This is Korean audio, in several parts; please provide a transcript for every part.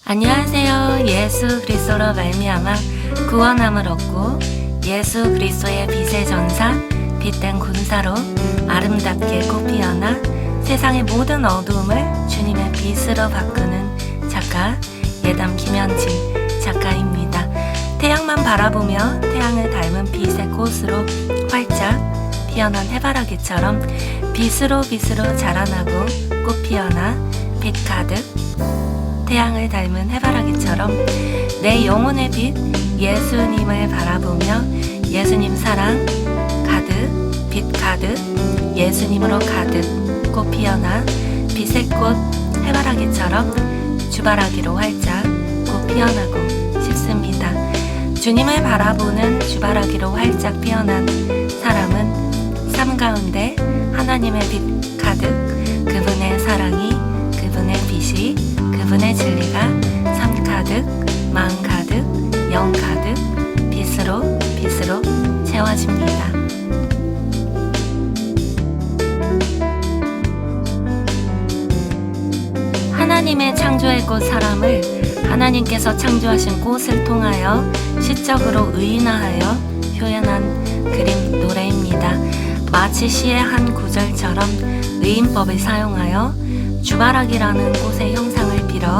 안녕하세요. 예수 그리스도로 말미암아 구원함을 얻고 예수 그리스도의 빛의 전사, 빛된 군사로 아름답게 꽃피어나 세상의 모든 어두움을 주님의 빛으로 바꾸는 작가 예담 김현진 작가입니다. 태양만 바라보며 태양을 닮은 빛의 꽃으로 활짝 피어난 해바라기처럼 빛으로 자라나고 꽃피어나 빛 가득 태양을 닮은 해바라기처럼 내 영혼의 빛 예수님을 바라보며 예수님 사랑 가득 빛 가득 예수님으로 가득 꽃 피어나 빛의 꽃 해바라기처럼 주바라기로 활짝 꽃 피어나고 싶습니다. 주님을 바라보는 주바라기로 활짝 피어난 사람은 삶 가운데 하나님의 빛 가득 그분의 사랑이 그분의 빛이 그분의 진리가 삶 가득, 마음 가득, 영 가득, 빛으로 채워집니다. 하나님의 창조의 꽃 사람을 하나님께서 창조하신 꽃을 통하여 시적으로 의인화하여 표현한 그림 노래입니다. 마치 시의 한 구절처럼 의인법을 사용하여 주바라기라는 꽃의 형상을 빌어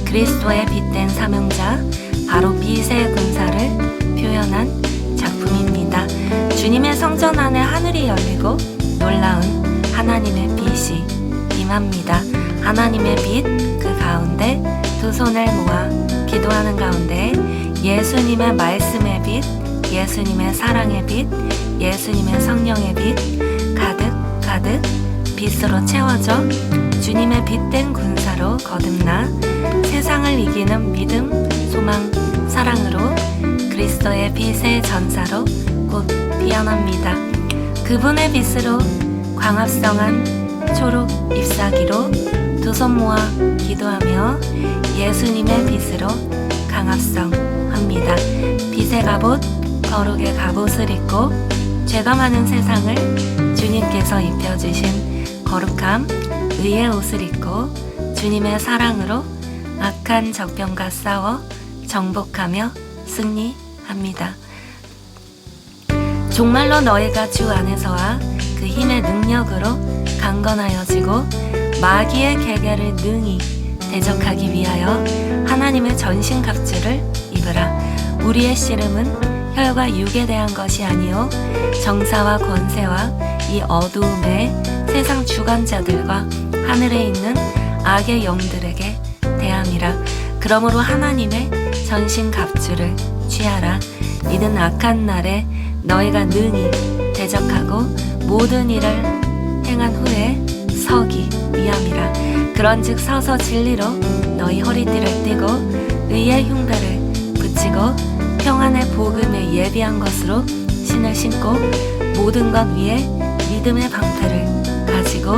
그리스도의 빛된 사명자 바로 빛의 군사를 표현한 작품입니다. 주님의 성전 안에 하늘이 열리고 놀라운 하나님의 빛이 임합니다. 하나님의 빛 그 가운데 두 손을 모아 기도하는 가운데 예수님의 말씀의 빛, 예수님의 사랑의 빛, 예수님의 성령의 빛 가득 빛으로 채워져 주님의 빛된 군사로 거듭나 세상을 이기는 믿음, 소망, 사랑으로 그리스도의 빛의 전사로 곧 피어납니다. 그분의 빛으로 광합성한 초록 잎사귀로 두 손 모아 기도하며 예수님의 빛으로 강합성합니다. 빛의 갑옷, 거룩의 갑옷을 입고 죄가 많은 세상을 주님께서 입혀주신 거룩함, 의의 옷을 입고 주님의 사랑으로 악한 적병과 싸워 정복하며 승리합니다. 정말로 너희가 주 안에서와 그 힘의 능력으로 강건하여지고 마귀의 계계를 능히 대적하기 위하여 하나님의 전신갑주를 입으라. 우리의 씨름은 혈과 육에 대한 것이 아니요 정사와 권세와 이 어두움의 세상 주관자들과 하늘에 있는 악의 영들에게 대함이라. 그러므로 하나님의 전신갑주를 취하라. 이는 악한 날에 너희가 능히 대적하고 모든 일을 행한 후에 서기 위함이라. 그런즉 서서 진리로 너희 허리띠를 띠고 의의 흉배를 붙이고 평안의 복음에 예비한 것으로 신을 신고 모든 것 위에 믿음의 방패를 가지고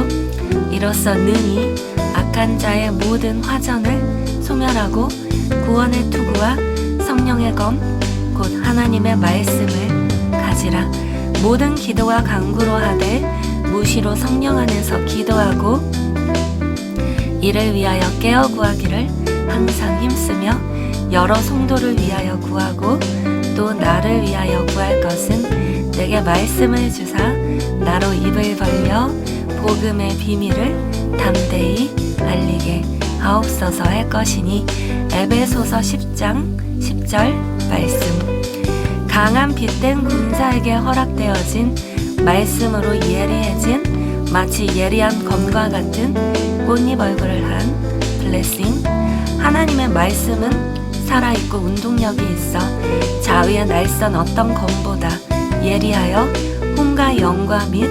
이로써 능히 악한 자의 모든 화전을 소멸하고 구원의 투구와 성령의 검 곧 하나님의 말씀을 가지라. 모든 기도와 간구로 하되 무시로 성령 안에서 기도하고 이를 위하여 깨어 구하기를 항상 힘쓰며 여러 성도를 위하여 구하고 또 나를 위하여 구할 것은 내게 말씀을 주사 나로 입을 벌려 복음의 비밀을 담대히 알리게 하옵소서 할 것이니 에베소서 10장 10절 말씀. 강한 빛된 군사에게 허락되어진 말씀으로 예리해진 마치 예리한 검과 같은 꽃잎 얼굴을 한 블레싱. 하나님의 말씀은 살아있고 운동력이 있어 자위의 날선 어떤 검보다 예리하여 hum과 영과 및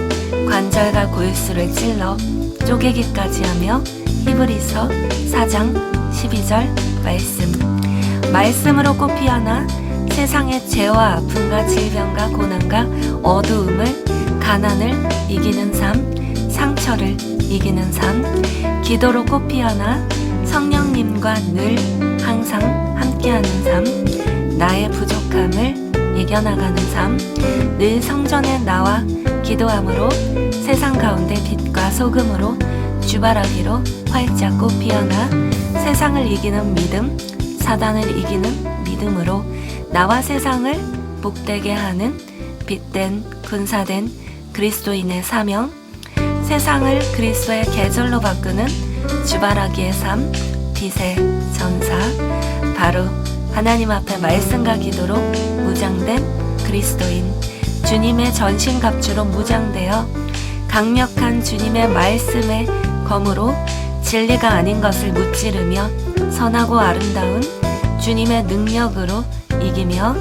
관절과 골수를 찔러 쪼개기까지 하며 히브리서 4장 12절 말씀. 말씀으로 꽃 피어나 세상의 죄와 아픔과 질병과 고난과 어두움을 가난을 이기는 삶, 상처를 이기는 삶, 기도로 꽃 피어나 성령님과 늘 항상 함께하는 삶, 나의 부족함을 이겨나가는 삶, 늘 성전에 나와 기도함으로 세상 가운데 빛과 소금으로 주바라기로 활짝 꽃 피어나 세상을 이기는 믿음, 사단을 이기는 믿음으로 나와 세상을 복되게 하는 빛된 군사된 그리스도인의 사명, 세상을 그리스도의 계절로 바꾸는 주바라기의 삶, 빛의 전사, 바로 하나님 앞에 말씀과 기도로 무장된 그리스도인, 주님의 전신갑주로 무장되어 강력한 주님의 말씀의 검으로 진리가 아닌 것을 무찌르며 선하고 아름다운 주님의 능력으로 이기며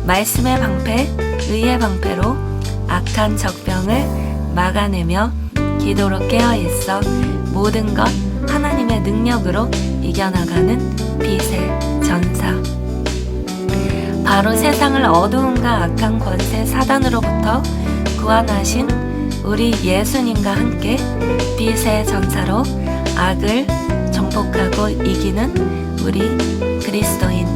말씀의 방패, 의의 방패로 악한 적병을 막아내며 기도로 깨어있어 모든 것 하나님의 능력으로 이겨나가는 빛의 전사. 바로 세상을 어두움과 악한 권세 사단으로부터 구원하신 우리 예수님과 함께 빛의 전사로 악을 정복하고 이기는 우리 그리스도인,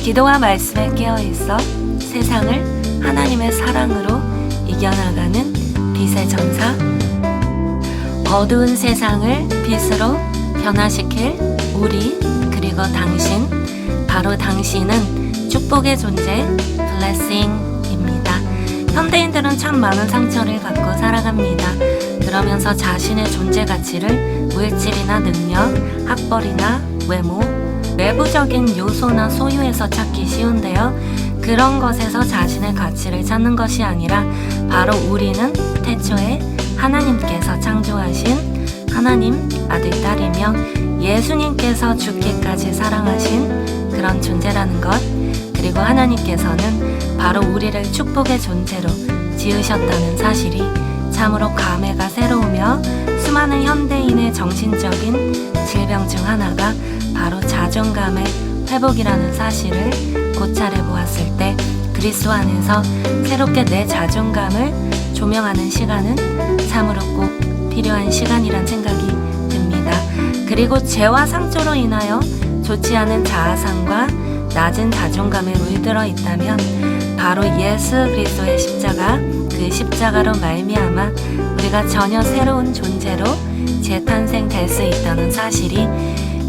기도와 말씀에 깨어있어 세상을 하나님의 사랑으로 이겨나가는 빛의 전사, 어두운 세상을 빛으로 변화시킬 우리, 그리고 당신, 바로 당신은 축복의 존재, 블레싱입니다. 현대인들은 참 많은 상처를 받고 살아갑니다. 그러면서 자신의 존재 가치를 물질이나 능력, 학벌이나 외모, 외부적인 요소나 소유에서 찾기 쉬운데요. 그런 것에서 자신의 가치를 찾는 것이 아니라 바로 우리는 태초에 하나님께서 창조하신 하나님 아들 딸이며 예수님께서 죽기까지 사랑하신 그런 존재라는 것, 그리고 하나님께서는 바로 우리를 축복의 존재로 지으셨다는 사실이 참으로 감회가 새로우며 수많은 현대인의 정신적인 질병 중 하나가 바로 자존감의 회복이라는 사실을 고찰해 보았을 때 그리스도 안에서 새롭게 내 자존감을 조명하는 시간은 참으로 꼭 필요한 시간이란 생각이 듭니다. 그리고 죄와 상처로 인하여 좋지 않은 자아상과 낮은 자존감에 물들어 있다면 바로 예수 그리스도의 십자가, 그 십자가로 말미암아 우리가 전혀 새로운 존재로 재탄생될 수 있다는 사실이,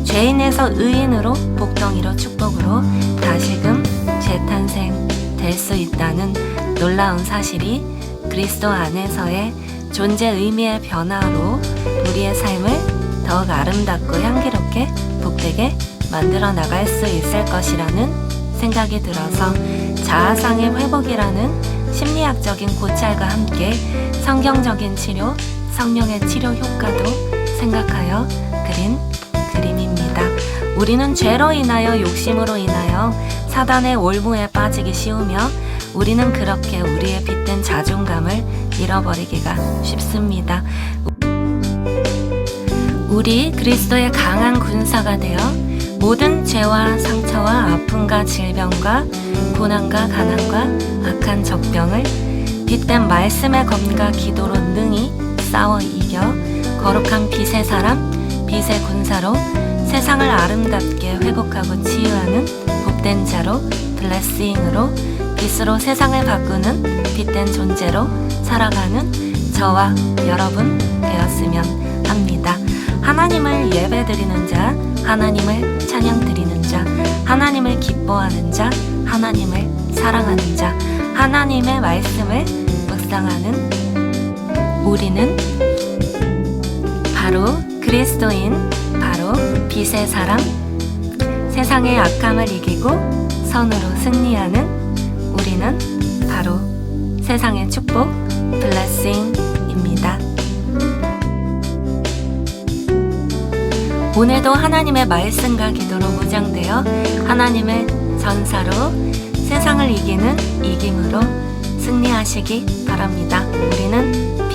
죄인에서 의인으로 복덩이로 축복으로 다시금 재탄생될 수 있다는 놀라운 사실이 그리스도 안에서의 존재 의미의 변화로 우리의 삶을 더욱 아름답고 향기롭게 복되게 만들어 나갈 수 있을 것이라는 생각이 들어서 자아상의 회복이라는 심리학적인 고찰과 함께 성경적인 치료, 성령의 치료 효과도 생각하여 그린 그림입니다. 우리는 죄로 인하여 욕심으로 인하여 사단의 올무에 빠지기 쉬우며 우리는 그렇게 우리의 빛된 자존감을 잃어버리기가 쉽습니다. 우리 그리스도의 강한 군사가 되어 모든 죄와 상처와 아픔과 질병과 고난과 가난과 악한 적병을 빛된 말씀의 검과 기도로 능히 싸워 이겨 거룩한 빛의 사람, 빛의 군사로 세상을 아름답게 회복하고 치유하는 복된 자로, 블레싱으로 빛으로 세상을 바꾸는 빛된 존재로 살아가는 저와 여러분 되었으면 합니다. 하나님을 예배드리는 자, 하나님을 찬양드리는 자, 하나님을 기뻐하는 자, 하나님을 사랑하는 자, 하나님의 말씀을 묵상하는 우리는 바로 그리스도인, 바로 빛의 사람, 세상의 악함을 이기고 선으로 승리하는 우리는 바로 세상의 축복, 블레싱입니다. 오늘도 하나님의 말씀과 기도로 무장되어 하나님의 전사로 세상을 이기는 이김으로 승리하시기 바랍니다. 우리는